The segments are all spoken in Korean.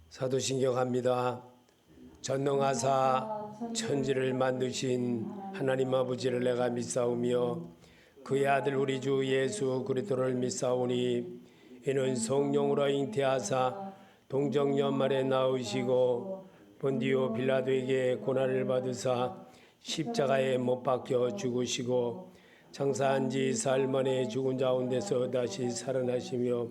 사도신경합니다. 전능하사 천지를 만드신 하나님 아버지를 내가 믿사오며 그의 아들 우리 주 예수 그리스도를 믿사오니 이는 성령으로 잉태하사 동정연말에 나으시고 본디오 빌라도에게 고난을 받으사 십자가에 못 박혀 죽으시고 장사한 지 사흘 만에 죽은 가운데서 다시 살아나시며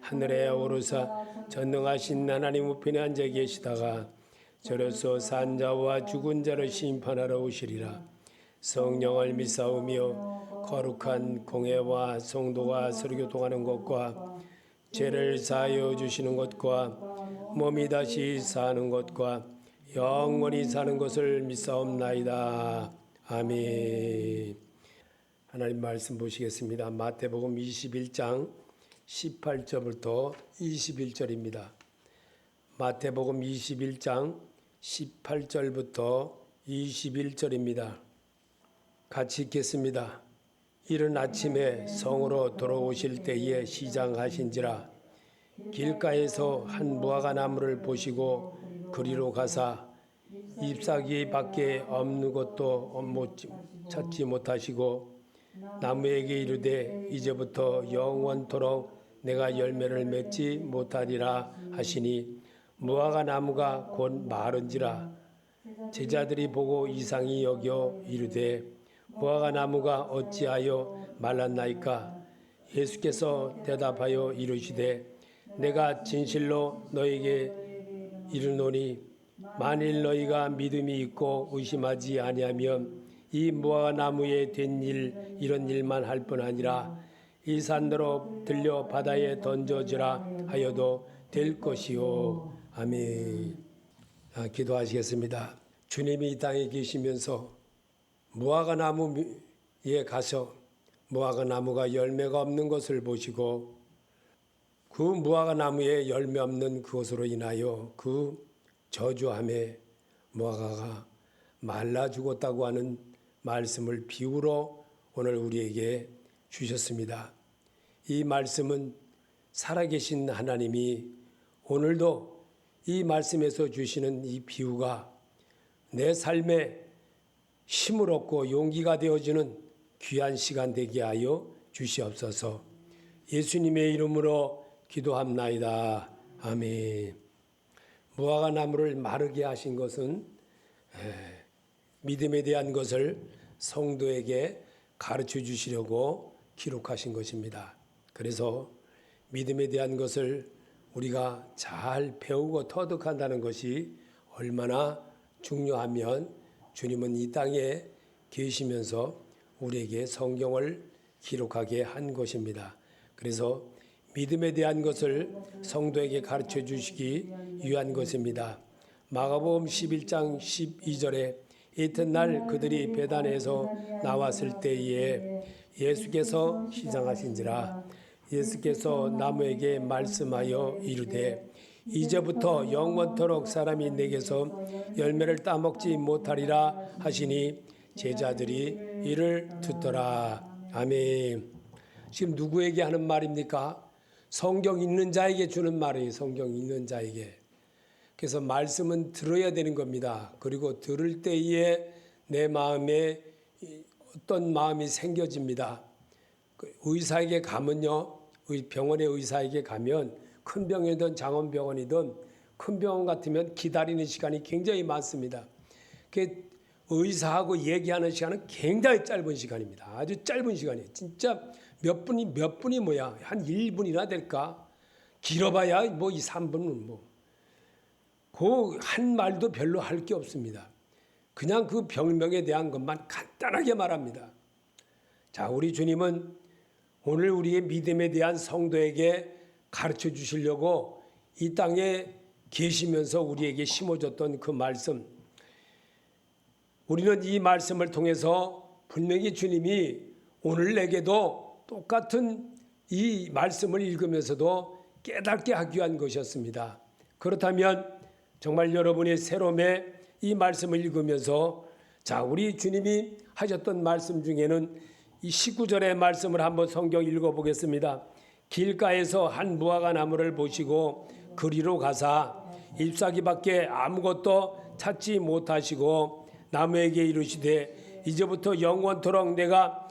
하늘에 오르사 전능하신 하나님 우편에 앉아 계시다가 저로서 산 자와 죽은 자를 심판하러 오시리라. 성령을 믿사오며 거룩한 공회와 성도가 설교 통하는 것과 죄를 사하여 주시는 것과 몸이 다시 사는 것과 영원히 사는 것을 믿사옵나이다. 아멘. 하나님 말씀 보시겠습니다. 마태복음 21장 18절부터 21절입니다. 마태복음 21장 18절부터 21절입니다. 같이 읽겠습니다. 이른 아침에 성으로 돌아오실 때에 시장하신지라 길가에서 한 무화과 나무를 보시고 그리로 가사 잎사귀 밖에 없는 것도 찾지 못하시고 나무에게 이르되 이제부터 영원토록 내가 열매를 맺지 못하리라 하시니 무화과 나무가 곧 마른지라. 제자들이 보고 이상히 여겨 이르되 무화과 나무가 어찌하여 말랐나이까? 예수께서 대답하여 이르시되 내가 진실로 너에게 이르노니 만일 너희가 믿음이 있고 의심하지 아니하면 이 무화과 나무에 된 일 이런 일만 할 뿐 아니라 이 산더러 들려 바다에 던져지라 하여도 될 것이요. 아멘. 기도하시겠습니다. 주님이 이 땅에 계시면서 무화과 나무에 가서 무화과 나무가 열매가 없는 것을 보시고 그 무화과 나무에 열매 없는 그것으로 인하여 그 저주함에 무화과가 말라 죽었다고 하는 말씀을 비유로 오늘 우리에게 주셨습니다. 이 말씀은 살아계신 하나님이 오늘도 이 말씀에서 주시는 이 비유가 내 삶에 힘을 얻고 용기가 되어주는 귀한 시간 되게 하여 주시옵소서. 예수님의 이름으로 기도합나이다. 아멘. 무화과 나무를 마르게 하신 것은 믿음에 대한 것을 성도에게 가르쳐 주시려고 기록하신 것입니다. 그래서 믿음에 대한 것을 우리가 잘 배우고 터득한다는 것이 얼마나 중요하면 주님은 이 땅에 계시면서 우리에게 성경을 기록하게 한 것입니다. 그래서 믿음에 대한 것을 성도에게 가르쳐 주시기 위한 것입니다. 마가복음 11장 12절에 이튿날 그들이 베단에서 나왔을 때에 예수께서 시장하신지라. 예수께서 나무에게 말씀하여 이르되 이제부터 영원토록 사람이 내게서 열매를 따먹지 못하리라 하시니 제자들이 이를 듣더라. 아멘. 지금 누구에게 하는 말입니까? 성경 읽는 자에게 주는 말이에요. 성경 읽는 자에게. 그래서 말씀은 들어야 되는 겁니다. 그리고 들을 때에 내 마음에 어떤 마음이 생겨집니다. 의사에게 가면요. 병원의 의사에게 가면 큰 병이든 장원병원이든 큰 병원 같으면 기다리는 시간이 굉장히 많습니다. 의사하고 얘기하는 시간은 굉장히 짧은 시간입니다. 아주 짧은 시간이에요. 진짜 몇 분이 뭐야? 한 1분이나 될까? 길어봐야 뭐 2, 3분은 뭐. 그 한 말도 별로 할 게 없습니다. 그냥 그 병명에 대한 것만 간단하게 말합니다. 자, 우리 주님은 오늘 우리의 믿음에 대한 성도에게 가르쳐 주시려고 이 땅에 계시면서 우리에게 심어줬던 그 말씀. 우리는 이 말씀을 통해서 분명히 주님이 오늘 내게도 똑같은 이 말씀을 읽으면서도 깨닫게 하기 위한 것이었습니다. 그렇다면 정말 여러분의 새롬에 이 말씀을 읽으면서 자, 우리 주님이 하셨던 말씀 중에는 이 19절의 말씀을 한번 성경 읽어보겠습니다. 길가에서 한 무화과 나무를 보시고 그리로 가사 잎사귀밖에 아무것도 찾지 못하시고 나무에게 이르시되 이제부터 영원토록 내가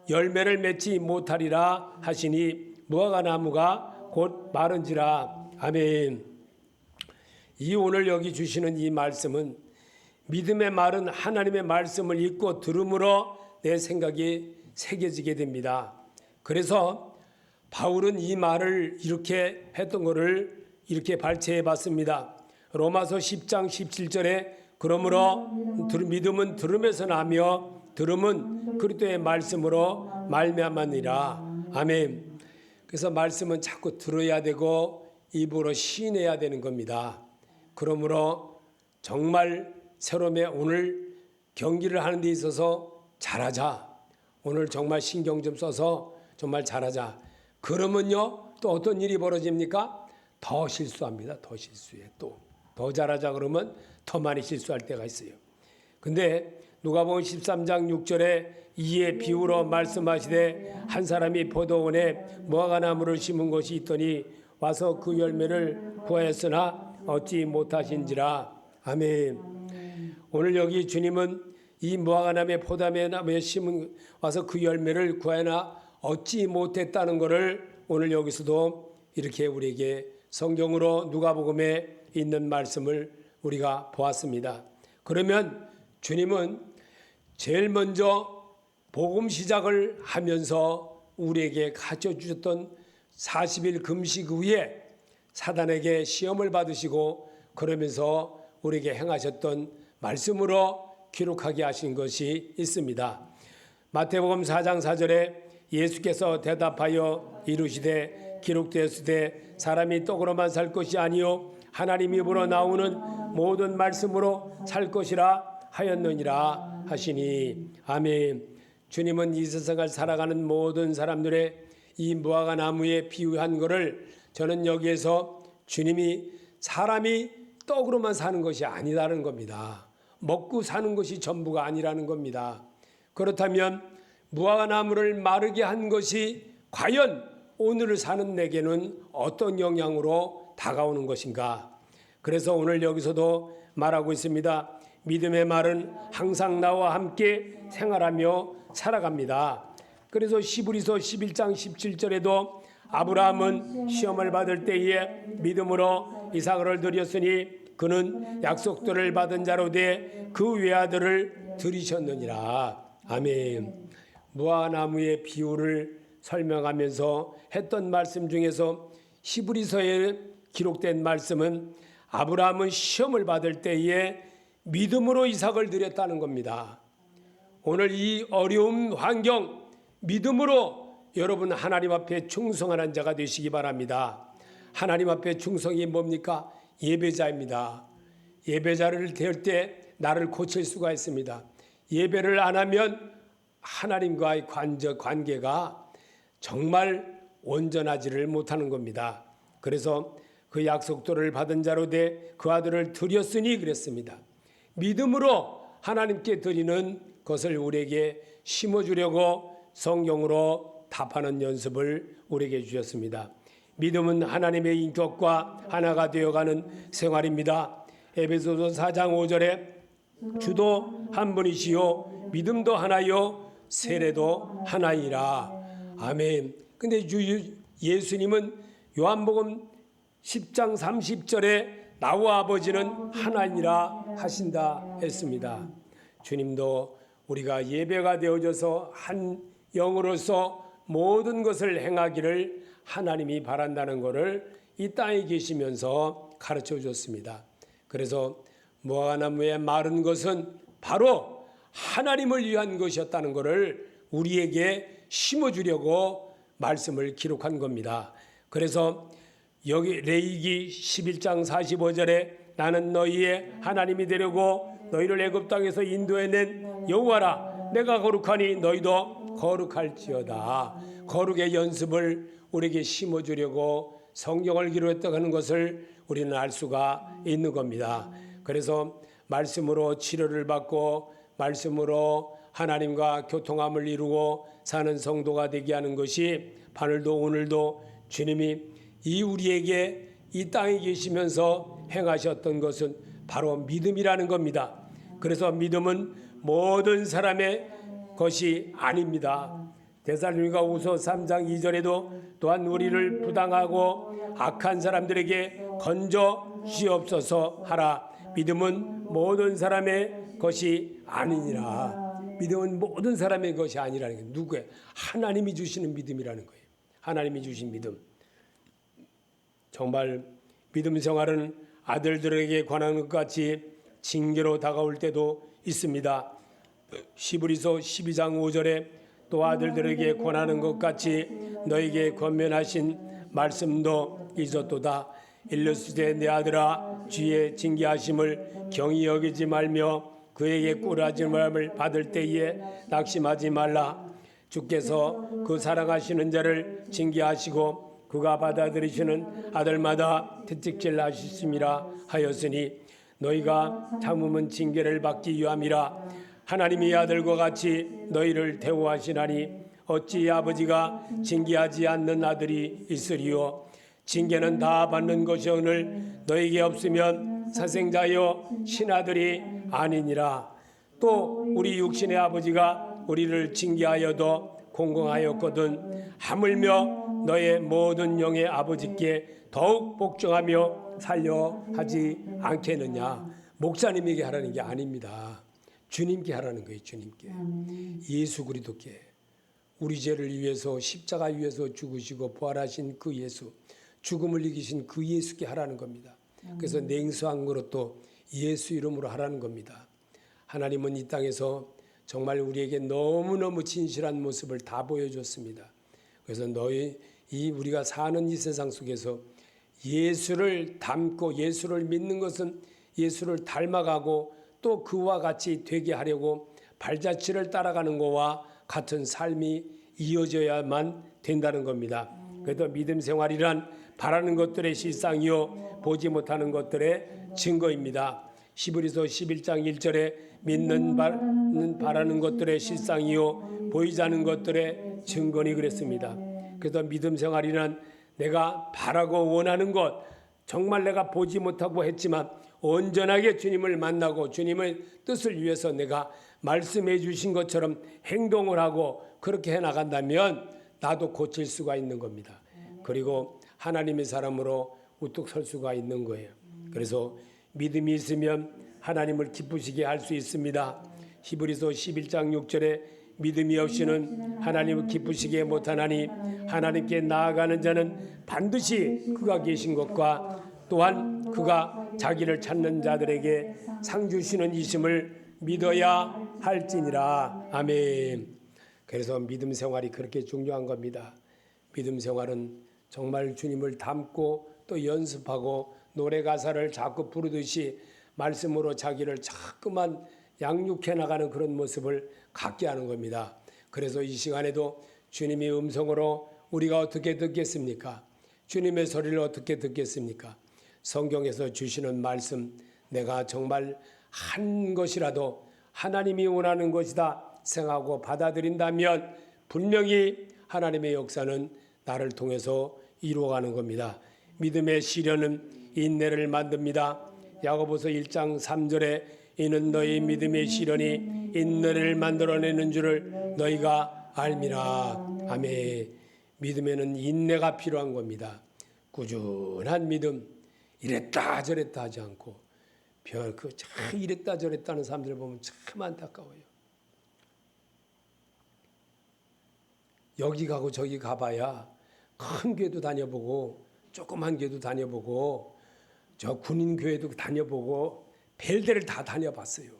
열매를 맺지 못하리라 하시니 무화과나무가 곧 마른지라. 아멘. 이 오늘 여기 주시는 이 말씀은 믿음의 말은 하나님의 말씀을 읽고 들음으로 내 생각이 새겨지게 됩니다. 그래서 바울은 이 말을 이렇게 했던 것을 이렇게 발췌해 봤습니다. 로마서 10장 17절에 그러므로 믿음은 들음에서 나며 들음은 그리스도의 말씀으로 말미암았느니라. 아멘. 그래서 말씀은 자꾸 들어야 되고 입으로 시인해야 되는 겁니다. 그러므로 정말 새롬에 오늘 경기를 하는 데 있어서 잘하자. 오늘 정말 신경 좀 써서 정말 잘하자. 그러면요 또 어떤 일이 벌어집니까? 더 실수합니다. 더 실수해. 또 더 잘하자 그러면 더 많이 실수할 때가 있어요. 근데 누가복음 13장 6절에 이에 비유로 말씀하시되 한 사람이 포도원에 무화과나무를 심은 것이 있더니 와서 그 열매를 구하였으나 얻지 못하신지라. 아멘. 오늘 여기 주님은 이 무화과나무에 포도나무에 심은 와서 그 열매를 구하나 얻지 못했다는 것을 오늘 여기서도 이렇게 우리에게 성경으로 누가복음에 있는 말씀을 우리가 보았습니다. 그러면 주님은 제일 먼저 복음 시작을 하면서 우리에게 가르쳐 주셨던 40일 금식 후에 사단에게 시험을 받으시고 그러면서 우리에게 행하셨던 말씀으로 기록하게 하신 것이 있습니다. 마태복음 4장 4절에 예수께서 대답하여 이르시되 기록되었으되 사람이 떡으로만 살 것이 아니요 하나님 입으로 나오는 모든 말씀으로 살 것이라 하였느니라 하시니. 아멘. 주님은 이 세상을 살아가는 모든 사람들의 이 무화과 나무에 비유한 것을 저는 여기에서 주님이 사람이 떡으로만 사는 것이 아니라는 겁니다. 먹고 사는 것이 전부가 아니라는 겁니다. 그렇다면 무화과 나무를 마르게 한 것이 과연 오늘을 사는 내게는 어떤 영향으로 다가오는 것인가? 그래서 오늘 여기서도 말하고 있습니다. 믿음의 말은 항상 나와 함께 생활하며 살아갑니다. 그래서 시브리서 11장 17절에도 아브라함은 시험을 받을 때에 믿음으로 이삭을 드렸으니 그는 약속들을 받은 자로 돼 그 외아들을 들이셨느니라. 아멘. 무화과나무의 비유를 설명하면서 했던 말씀 중에서 히브리서에 기록된 말씀은 아브라함은 시험을 받을 때에 믿음으로 이삭을 드렸다는 겁니다. 오늘 이 어려운 환경 믿음으로 여러분 하나님 앞에 충성하는 자가 되시기 바랍니다. 하나님 앞에 충성이 뭡니까? 예배자입니다. 예배자를 대할 때 나를 고칠 수가 있습니다. 예배를 안 하면 하나님과의 관계가 정말 온전하지를 못하는 겁니다. 그래서 그 약속들을 받은 자로 돼 그 아들을 드렸으니 그랬습니다. 믿음으로 하나님께 드리는 것을 우리에게 심어주려고 성경으로 답하는 연습을 우리에게 주셨습니다. 믿음은 하나님의 인격과 하나가 되어가는 생활입니다. 에베소서 4장 5절에 주도 한 분이시요 믿음도 하나요 세례도 하나이라. 아멘. 근데 예수님은 요한복음 10장 30절에 나와 아버지는 하나니라 하신다 했습니다. 주님도 우리가 예배가 되어져서 한 영으로서 모든 것을 행하기를 하나님이 바란다는 것을 이 땅에 계시면서 가르쳐 줬습니다. 그래서 무화과나무에 마른 것은 바로 하나님을 위한 것이었다는 것을 우리에게 심어주려고 말씀을 기록한 겁니다. 그래서 여기 레위기 11장 45절에 나는 너희의 하나님이 되려고 너희를 애굽 땅에서 인도해낸 여호와라. 내가 거룩하니 너희도 거룩할지어다. 거룩의 연습을 우리에게 심어주려고 성경을 기록했다는 것을 우리는 알 수가 있는 겁니다. 그래서 말씀으로 치료를 받고 말씀으로 하나님과 교통함을 이루고 사는 성도가 되게 하는 것이 바늘도 오늘도 주님이 이 우리에게 이 땅에 계시면서 행하셨던 것은 바로 믿음이라는 겁니다. 그래서 믿음은 모든 사람의 것이 아닙니다. 데살로니가후서 3장 2절에도 또한 우리를 부당하고 악한 사람들에게 건져 주시옵소서 하라. 믿음은 모든 사람의 것이 아니니라. 믿음은 모든 사람의 것이 아니라는 거예요. 누구예요? 하나님이 주시는 믿음이라는 거예요. 하나님이 주신 믿음. 정말 믿음 생활은 아들들에게 관한 것 같이 징계로 다가올 때도 있습니다. 히브리서 12장 5절에 또 아들들에게 권하는 것 같이 너에게 권면하신 말씀도 있었도다. 일러스되 내 아들아 주의 징계하심을 경히 여기지 말며 그에게 꾸라짐을 받을 때에 낙심하지 말라. 주께서 그 사랑하시는 자를 징계하시고 그가 받아들이시는 아들마다 채찍질 하셨음이라 하였으니 너희가 참으면 징계를 받기 위함이라. 하나님이 아들과 같이 너희를 대우하시나니 어찌 아버지가 징계하지 않는 아들이 있으리요. 징계는 다 받는 것이오늘 너에게 없으면 사생자여 신아들이 아니니라. 또 우리 육신의 아버지가 우리를 징계하여도 공공하였거든 하물며 너의 모든 영의 아버지께 더욱 복종하며 살려 하지 않겠느냐. 목사님에게 하라는 게 아닙니다. 주님께 하라는 거예요. 주님께. 예수 그리스도께. 우리 죄를 위해서 십자가 위에서 죽으시고 부활하신 그 예수, 죽음을 이기신 그 예수께 하라는 겁니다. 그래서 냉수한 것도 예수 이름으로 하라는 겁니다. 하나님은 이 땅에서 정말 우리에게 너무너무 진실한 모습을 다 보여줬습니다. 그래서 우리가 사는 이 세상 속에서 예수를 닮고 예수를 믿는 것은 예수를 닮아가고 또 그와 같이 되게 하려고 발자취를 따라가는 것과 같은 삶이 이어져야만 된다는 겁니다. 그래서 믿음 생활이란 바라는 것들의 실상이요 보지 못하는 것들의 증거입니다. 히브리서 11장 1절에 믿는 바라는 것들의 실상이요 보이지 않는 것들의 증거니 그랬습니다. 그래서 믿음 생활이란 내가 바라고 원하는 것, 정말 내가 보지 못하고 했지만 온전하게 주님을 만나고 주님의 뜻을 위해서 내가 말씀해 주신 것처럼 행동을 하고 그렇게 해나간다면 나도 고칠 수가 있는 겁니다. 그리고 하나님의 사람으로 우뚝 설 수가 있는 거예요. 그래서 믿음이 있으면 하나님을 기쁘시게 할 수 있습니다. 히브리서 11장 6절에 믿음이 없이는 하나님을 기쁘시게 못하나니 하나님께 나아가는 자는 반드시 그가 계신 것과 또한 그가 자기를 찾는 자들에게 상 주시는 이심을 믿어야 할지니라. 아멘. 그래서 믿음 생활이 그렇게 중요한 겁니다. 믿음 생활은 정말 주님을 닮고 또 연습하고 노래 가사를 자꾸 부르듯이 말씀으로 자기를 자꾸만 양육해 나가는 그런 모습을 갖게 하는 겁니다. 그래서 이 시간에도 주님의 음성으로 우리가 어떻게 듣겠습니까? 주님의 소리를 어떻게 듣겠습니까? 성경에서 주시는 말씀, 내가 정말 한 것이라도 하나님이 원하는 것이다 생각하고 받아들인다면 분명히 하나님의 역사는 나를 통해서 이루어가는 겁니다. 믿음의 시련은 인내를 만듭니다. 야고보서 1장 3절에 이는 너희 믿음의 시련이 인내를 만들어내는 줄을 너희가 알미라. 아멘. 믿음에는 인내가 필요한 겁니다. 꾸준한 믿음, 이랬다 저랬다 하지 않고 이랬다 저랬다 하는 사람들을 보면 참 안타까워요. 여기 가고 저기 가봐야 큰 교회도 다녀보고 조그만 교회도 다녀보고 저 군인 교회도 다녀보고 별데를 다 다녀봤어요.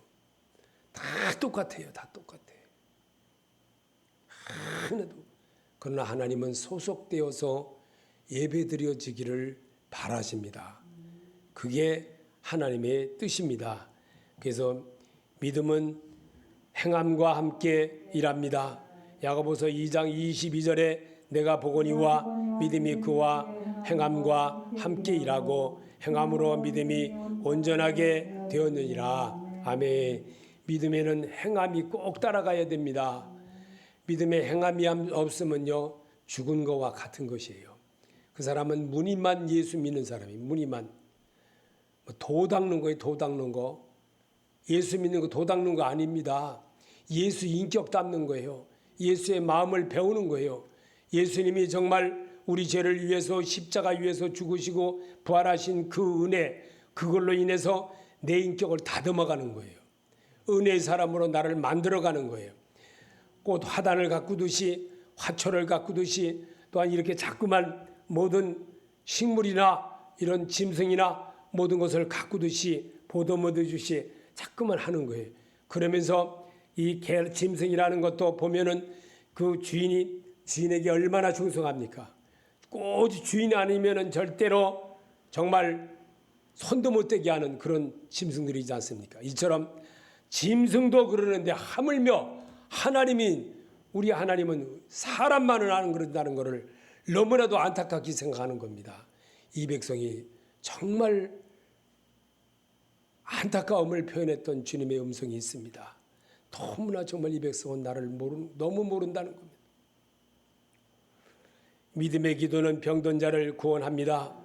다 똑같아요. 다 똑같아. 하나도. 그러나 하나님은 소속되어서 예배드려지기를 바라십니다. 그게 하나님의 뜻입니다. 그래서 믿음은 행함과 함께 일합니다. 야고보서 2장 22절에 내가 보거니와 믿음이 그와 행함과 함께 일하고 행함으로 믿음이 온전하게 되었느니라. 아멘. 믿음에는 행함이 꼭 따라가야 됩니다. 믿음에 행함이 없으면요 죽은 것과 같은 것이에요. 그 사람은 무늬만 예수 믿는 사람이 무늬만 도 닦는 거예요. 도 닦는 거. 예수 믿는 거 도 닦는 거 아닙니다. 예수 인격 닦는 거예요. 예수의 마음을 배우는 거예요. 예수님이 정말 우리 죄를 위해서 십자가 위에서 죽으시고 부활하신 그 은혜, 그걸로 인해서 내 인격을 다듬어가는 거예요. 은혜의 사람으로 나를 만들어가는 거예요. 꽃 화단을 가꾸듯이 화초를 가꾸듯이 또한 이렇게 자꾸만 모든 식물이나 이런 짐승이나 모든 것을 가꾸듯이 보듬어주듯이 자꾸만 하는 거예요. 그러면서 이 짐승이라는 것도 보면은 그 주인에게 얼마나 충성합니까? 꼭 주인이 아니면은 절대로 정말 손도 못 대게 하는 그런 짐승들이지 않습니까? 이처럼 짐승도 그러는데 하물며 우리 하나님은 사람만을 아는 그런다는 것을 너무나도 안타깝게 생각하는 겁니다. 이 백성이 정말 안타까움을 표현했던 주님의 음성이 있습니다. 너무나 정말 이 백성은 나를 너무 모른다는 겁니다. 믿음의 기도는 병든 자를 구원합니다.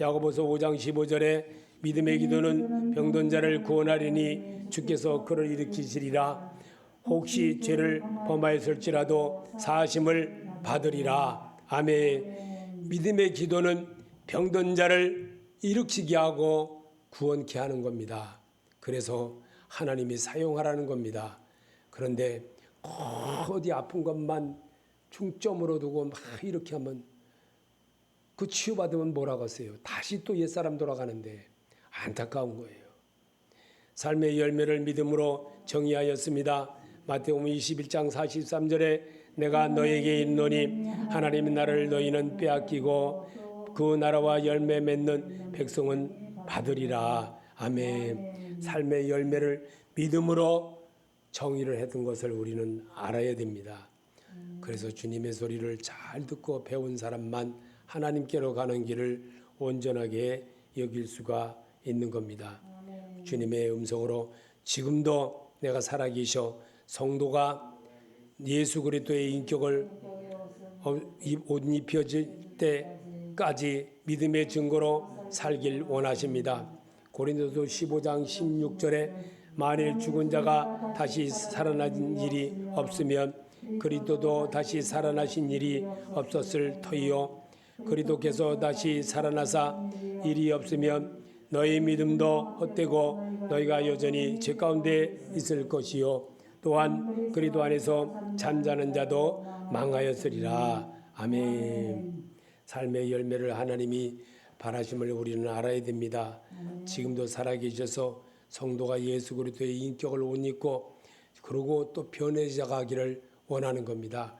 야고보서 5장 15절에 믿음의 기도는 병든 자를 구원하리니 주께서 그를 일으키시리라. 혹시 죄를 범하였을지라도 사하심을 받으리라. 아멘. 믿음의 기도는 병든 자를 일으키게 하고 구원케 하는 겁니다. 그래서 하나님이 사용하라는 겁니다. 그런데 어디 아픈 것만 중점으로 두고 막 이렇게 하면 그 치유받으면 뭐라고 하세요? 다시 또 옛사람 돌아가는데 안타까운 거예요. 삶의 열매를 믿음으로 정의하였습니다. 마태복음 21장 43절에 내가 너에게 이르노니 하나님의 나라를 너희는 빼앗기고 그 나라와 열매 맺는 백성은 받으리라. 아멘. 삶의 열매를 믿음으로 정의를 했던 것을 우리는 알아야 됩니다. 그래서 주님의 소리를 잘 듣고 배운 사람만 하나님께로 가는 길을 온전하게 여길 수가 있는 겁니다. 주님의 음성으로 지금도 내가 살아계셔 성도가 예수 그리스도의 인격을 옷 입혀질 때까지 믿음의 증거로 살길 원하십니다. 고린도서 15장 16절에 만일 죽은 자가 다시 살아난 일이 없으면 그리스도도 다시 살아나신 일이 없었을 터이요 그리스도께서 다시 살아나사 일이 없으면 너희 믿음도 헛되고 너희가 여전히 죄 가운데 있을 것이요 또한 그리스도 안에서 잠자는 자도 망하였으리라. 아멘. 삶의 열매를 하나님이 바라심을 우리는 알아야 됩니다. 지금도 살아계셔서 성도가 예수 그리스도의 인격을 옷 입고 그러고 또 변해져 가기를 원하는 겁니다.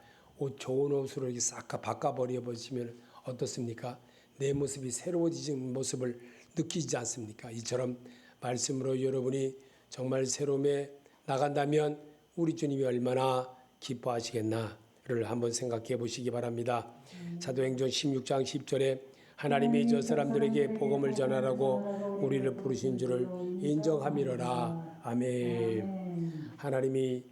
좋은 옷으로 이렇게 싹 바꿔버려 보시면 어떻습니까? 내 모습이 새로워진 모습을 느끼지 않습니까? 이처럼 말씀으로 여러분이 정말 새로움에 나간다면 우리 주님이 얼마나 기뻐하시겠나를 한번 생각해 보시기 바랍니다. 사도행전 16장 10절에 하나님이 저 사람들에게 복음을 전하라고 우리를 부르신 줄을 인정함이로라. 아멘. 하나님이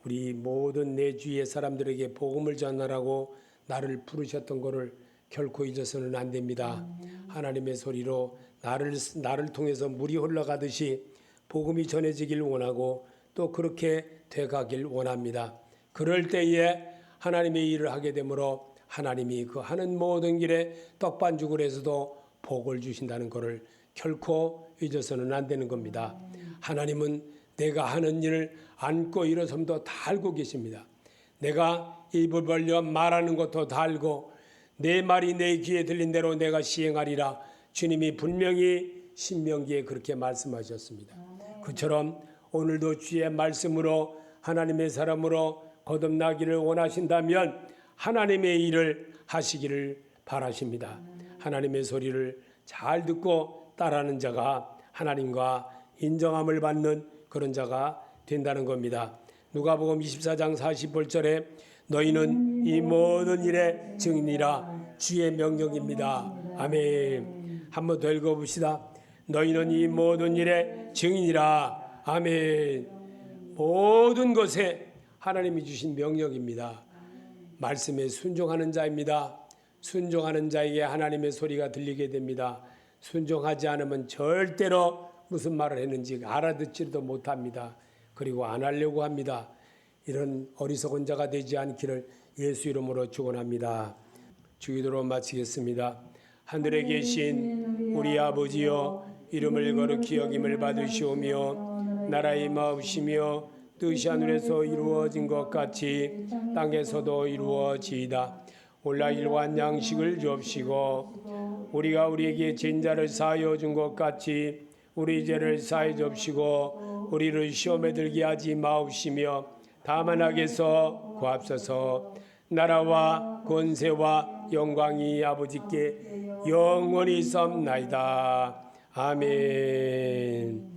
우리 모든 내 주위의 사람들에게 복음을 전하라고 나를 부르셨던 것을 결코 잊어서는 안 됩니다. 하나님의 소리로 나를 통해서 물이 흘러가듯이 복음이 전해지길 원하고 또 그렇게 돼가길 원합니다. 그럴 때에 하나님의 일을 하게 되므로 하나님이 그 하는 모든 길에 떡반죽을 해서도 복을 주신다는 것을 결코 잊어서는 안 되는 겁니다. 하나님은 내가 하는 일을 안고 일어섬도 다 알고 계십니다. 내가 입을 벌려 말하는 것도 다 알고 내 말이 내 귀에 들린 대로 내가 시행하리라. 주님이 분명히 신명기에 그렇게 말씀하셨습니다. 그처럼 오늘도 주의 말씀으로 하나님의 사람으로 거듭나기를 원하신다면 하나님의 일을 하시기를 바라십니다. 하나님의 소리를 잘 듣고 따르는 자가 하나님과 인정함을 받는 그런 자가 된다는 겁니다. 누가복음 24장 48절에 너희는 이 모든 일의 증인이라 주의 명령입니다. 아멘. 한번 더 읽어봅시다. 너희는 이 모든 일의 증인이라. 아멘. 모든 것에 하나님이 주신 명령입니다. 말씀에 순종하는 자입니다. 순종하는 자에게 하나님의 소리가 들리게 됩니다. 순종하지 않으면 절대로 무슨 말을 했는지 알아듣지도 못합니다. 그리고 안 하려고 합니다. 이런 어리석은 자가 되지 않기를 예수 이름으로 축원합니다. 주기도로 마치겠습니다. 하늘에 계신 우리 아버지여, 이름을 거룩히 여김을 받으시오며 나라의 임하옵시며 뜻이 하늘에서 이루어진 것 같이 땅에서도 이루어지이다. 오늘 일용할 양식을 주옵시고 우리가 우리에게 진 자를 사하여 준 것 같이 우리 죄를 사하여 주옵시고 우리를 시험에 들게 하지 마옵시며 다만 악에서 구하옵소서. 나라와 권세와 영광이 아버지께 영원히 있사옵나이다. 아멘.